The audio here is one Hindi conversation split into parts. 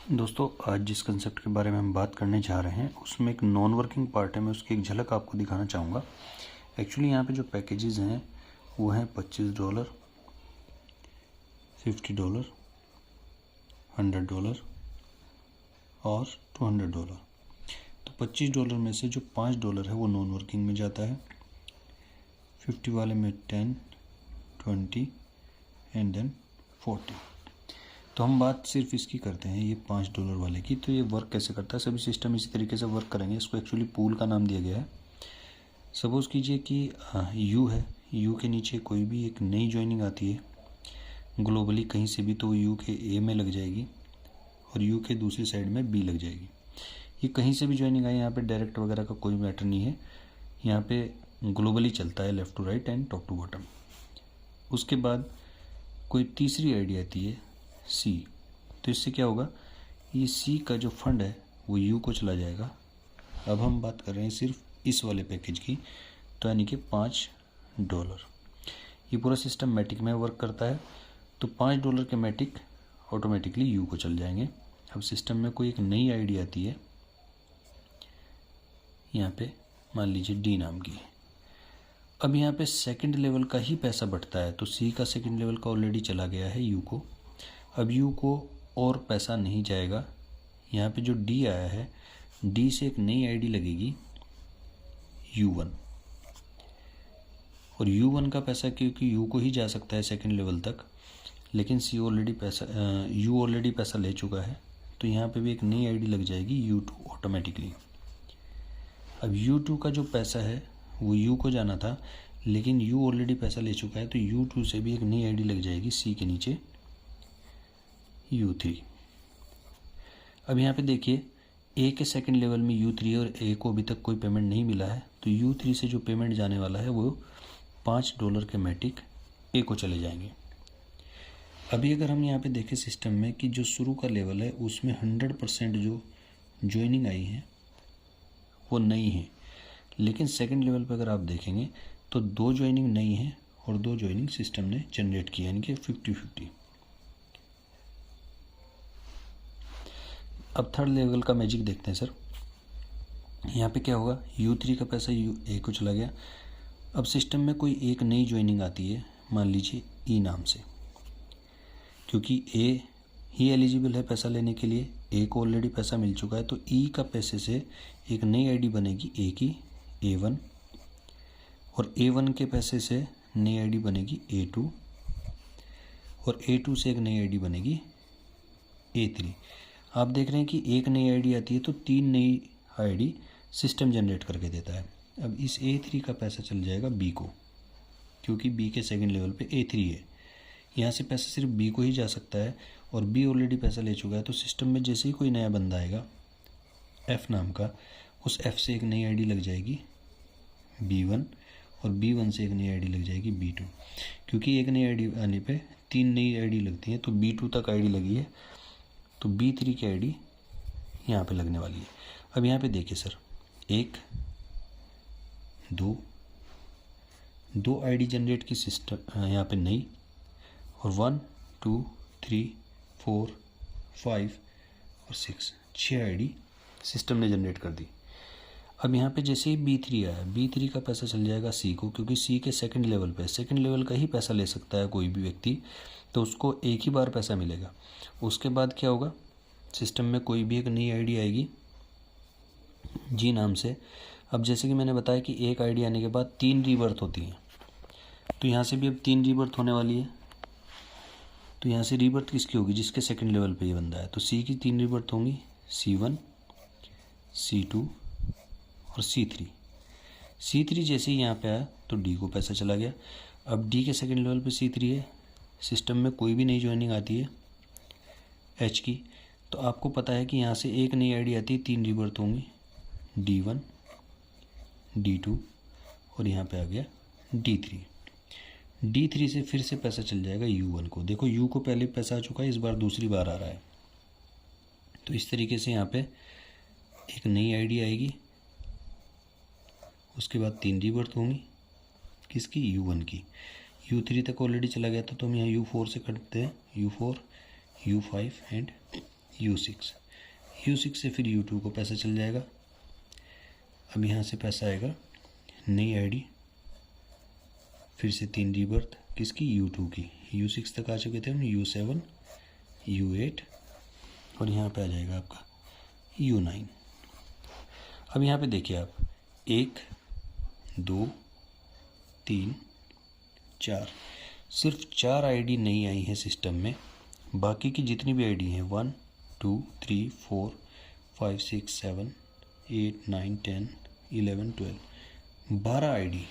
दोस्तों, आज जिस कंसेप्ट के बारे में हम बात करने जा रहे हैं उसमें एक नॉन वर्किंग पार्ट है। मैं उसकी एक झलक आपको दिखाना चाहूँगा। एक्चुअली यहाँ पे जो पैकेजेस हैं वो हैं $25, $50, $100 और $200। तो $25 में से जो $5 है वो नॉन वर्किंग में जाता है, 50 वाले में 10, 20 एंड देन 40। तो हम बात सिर्फ इसकी करते हैं, ये $5 वाले की। तो ये वर्क कैसे करता है, सभी सिस्टम इसी तरीके से वर्क करेंगे। इसको एक्चुअली पूल का नाम दिया गया है। सपोज़ कीजिए कि यू है, यू के नीचे कोई भी एक नई ज्वाइनिंग आती है ग्लोबली कहीं से भी, तो वो यू के ए में लग जाएगी और यू के दूसरी साइड में बी लग जाएगी। ये कहीं से भी ज्वाइनिंग आई, यहाँ पे डायरेक्ट वगैरह का कोई मैटर नहीं है, यहाँ पे ग्लोबली चलता है, left to right and top to bottom. उसके बाद कोई तीसरी आईडी आती है सी, तो इससे क्या होगा, ये सी का जो फंड है वो यू को चला जाएगा। अब हम बात कर रहे हैं सिर्फ इस वाले पैकेज की, तो यानी कि $5। ये पूरा सिस्टम मैटिक में वर्क करता है, तो $5 के मैटिक ऑटोमेटिकली यू को चल जाएंगे। अब सिस्टम में कोई एक नई आईडी आती है, यहाँ पे मान लीजिए डी नाम की। अब यहाँ पे सेकंड लेवल का ही पैसा बढ़ता है, तो सी का सेकंड लेवल का ऑलरेडी चला गया है यू को। अब यू को और पैसा नहीं जाएगा। यहाँ पे जो डी आया है, डी से एक नई आईडी लगेगी U1, और U1 का पैसा क्योंकि यू को ही जा सकता है सेकंड लेवल तक, लेकिन सी ऑलरेडी पैसा यू ऑलरेडी पैसा ले चुका है, तो यहाँ पे भी एक नई आईडी लग जाएगी U2 ऑटोमेटिकली। अब U2 का जो पैसा है वो यू को जाना था, लेकिन यू ऑलरेडी पैसा ले चुका है, तो U2 से भी एक नई आईडी लग जाएगी सी के नीचे U3। अब यहाँ पे देखिए, ए के सेकंड लेवल में U3 और ए को अभी तक कोई पेमेंट नहीं मिला है, तो U3 से जो पेमेंट जाने वाला है वो $5 के मैटिक ए को चले जाएंगे। अभी अगर हम यहाँ पे देखें सिस्टम में कि जो शुरू का लेवल है उसमें 100% जो ज्वाइनिंग आई है वो नई है, लेकिन सेकंड लेवल पर अगर आप देखेंगे तो 2 ज्वाइनिंग नई है और 2 ज्वाइनिंग सिस्टम ने जनरेट किया, यानी कि 50-50। अब थर्ड लेवल का मैजिक देखते हैं सर। यहाँ पे क्या होगा, U3 का पैसा ए को चला गया। अब सिस्टम में कोई एक नई ज्वाइनिंग आती है, मान लीजिए ई नाम से, क्योंकि ए ही एलिजिबल है पैसा लेने के लिए, ए को ऑलरेडी पैसा मिल चुका है, तो ई का पैसे से एक नई आईडी बनेगी ए की A1, और A1 के पैसे से नई आईडी बनेगी A2, और A2 से एक नई आईडी बनेगी A3। आप देख रहे हैं कि एक नई आईडी आती है तो 3 नई आईडी सिस्टम जनरेट करके देता है। अब इस A3 का पैसा चल जाएगा B को, क्योंकि B के सेकंड लेवल पे A3 है। यहाँ से पैसा सिर्फ B को ही जा सकता है, और B ऑलरेडी पैसा ले चुका है, तो सिस्टम में जैसे ही कोई नया बंदा आएगा F नाम का, उस F से एक नई आईडी लग जाएगी B1, और B1 से एक नई आईडी लग जाएगी B2। क्योंकि एक नई आईडी आने पे 3 नई आईडी लगती हैं, तो B2 तक आईडी लगी है, तो B3 की आईडी यहाँ पे लगने वाली है। अब यहाँ पे देखिए सर, 1 2 आईडी जनरेट की सिस्टम यहाँ पे नई, और 1 2 3 4 5 और 6 आईडी सिस्टम ने जनरेट कर दी। अब यहाँ पे जैसे ही B3 आया, B3 का पैसा चल जाएगा सी को, क्योंकि सी के सेकंड लेवल का ही पैसा ले सकता है कोई भी व्यक्ति, तो उसको एक ही बार पैसा मिलेगा। उसके बाद क्या होगा, सिस्टम में कोई भी एक नई आईडी आएगी जी नाम से। अब जैसे कि मैंने बताया कि एक आईडी आने के बाद 3 रीबर्थ होती हैं, तो यहाँ से भी अब 3 रीबर्थ होने वाली है। तो यहाँ से रीबर्थ किसकी होगी, जिसके सेकंड लेवल पे ये बंदा है, तो सी की 3 रीबर्थ होंगी, C1 C2 और C3 जैसे ही यहाँ पे आया तो डी को पैसा चला गया। अब डी के सेकंड लेवल पे C3 है, सिस्टम में कोई भी नई ज्वाइनिंग आती है एच की, तो आपको पता है कि यहाँ से एक नई आईडी आती है, 3 रीबर्थ होंगी, D1 D2 और यहाँ पे आ गया D3 से फिर से पैसा चल जाएगा U1 को। देखो U को पहले पैसा आ चुका है, इस बार दूसरी बार आ रहा है, तो इस तरीके से यहाँ पे एक नई आईडी आएगी, उसके बाद 3 रीबर्थ होंगी किसकी, U1 की। U3 तक ऑलरेडी चला गया था, तो हम यहाँ U4 से करते हैं, U4 U5 एंड U6 से फिर U2 को पैसा चल जाएगा। अब यहाँ से पैसा आएगा नई आईडी, फिर से 3 रीबर्थ किसकी, U2 की। U6 तक आ चुके थे हम, U7 U8 और यहाँ पे आ जाएगा आपका U9। अब यहाँ पे देखिए आप 1 2 3 4, सिर्फ 4 आईडी नई आई है सिस्टम में। बाकी की जितनी भी आईडी हैं 1 2 3 4 5 6 7 8 9 10 11 12 12 आईडी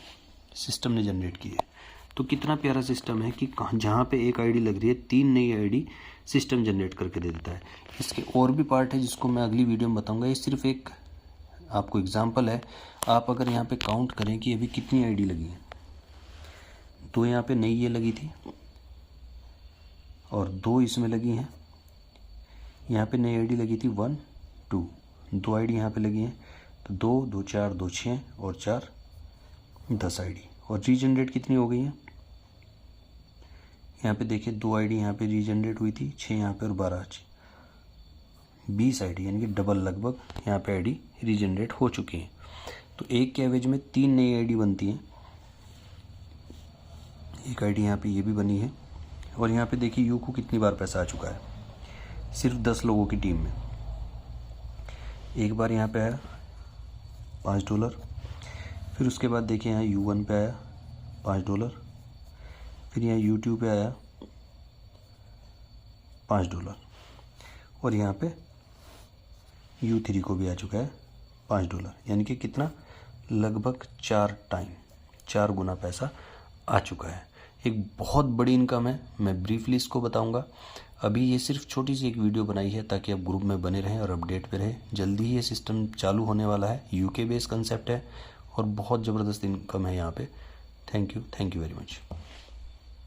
सिस्टम ने जनरेट की है। तो कितना प्यारा सिस्टम है कि जहाँ पे एक आईडी लग रही है 3 नई आईडी सिस्टम जनरेट करके दे देता है। इसके और भी पार्ट है जिसको मैं अगली वीडियो में बताऊंगा। ये सिर्फ एक आपको एग्जांपल है। आप अगर यहाँ पे काउंट करें कि अभी कितनी आईडी लगी है, तो यहाँ पे नई ये लगी थी और 2 इसमें लगी हैं। यहाँ पे नई आईडी लगी थी 1 2, 2 आईडी यहाँ पे लगी हैं, तो 2 2 4 2 6 और 4 10 आईडी। और रीजनरेट कितनी हो गई है, यहाँ पे देखिए 2 आईडी यहाँ पे रीजनरेट हुई थी, 6 यहाँ पे और 12 20 आईडी, यानी कि डबल लगभग यहाँ पे आईडी रीजनरेट हो चुकी हैं। तो एक के एवरेज में 3 नई आईडी बनती हैं। एक आईडी यहाँ पे ये भी बनी है। और यहाँ पे देखिए यू को कितनी बार पैसा आ चुका है, सिर्फ 10 लोगों की टीम में। एक बार यहाँ पे आया $5, फिर उसके बाद देखिए यहाँ U1 पे आया $5, फिर यहाँ U2 पे आया $5 और यहाँ पे U3 को भी आ चुका है $5, यानी कि कितना, लगभग 4 गुना पैसा आ चुका है। एक बहुत बड़ी इनकम है। मैं ब्रीफली इसको बताऊंगा। अभी ये सिर्फ छोटी सी एक वीडियो बनाई है ताकि आप ग्रुप में बने रहें और अपडेट पे रहें। जल्दी ही ये सिस्टम चालू होने वाला है। UK बेस्ड कंसेप्ट है और बहुत ज़बरदस्त इनकम है यहाँ पे। Thank you very much.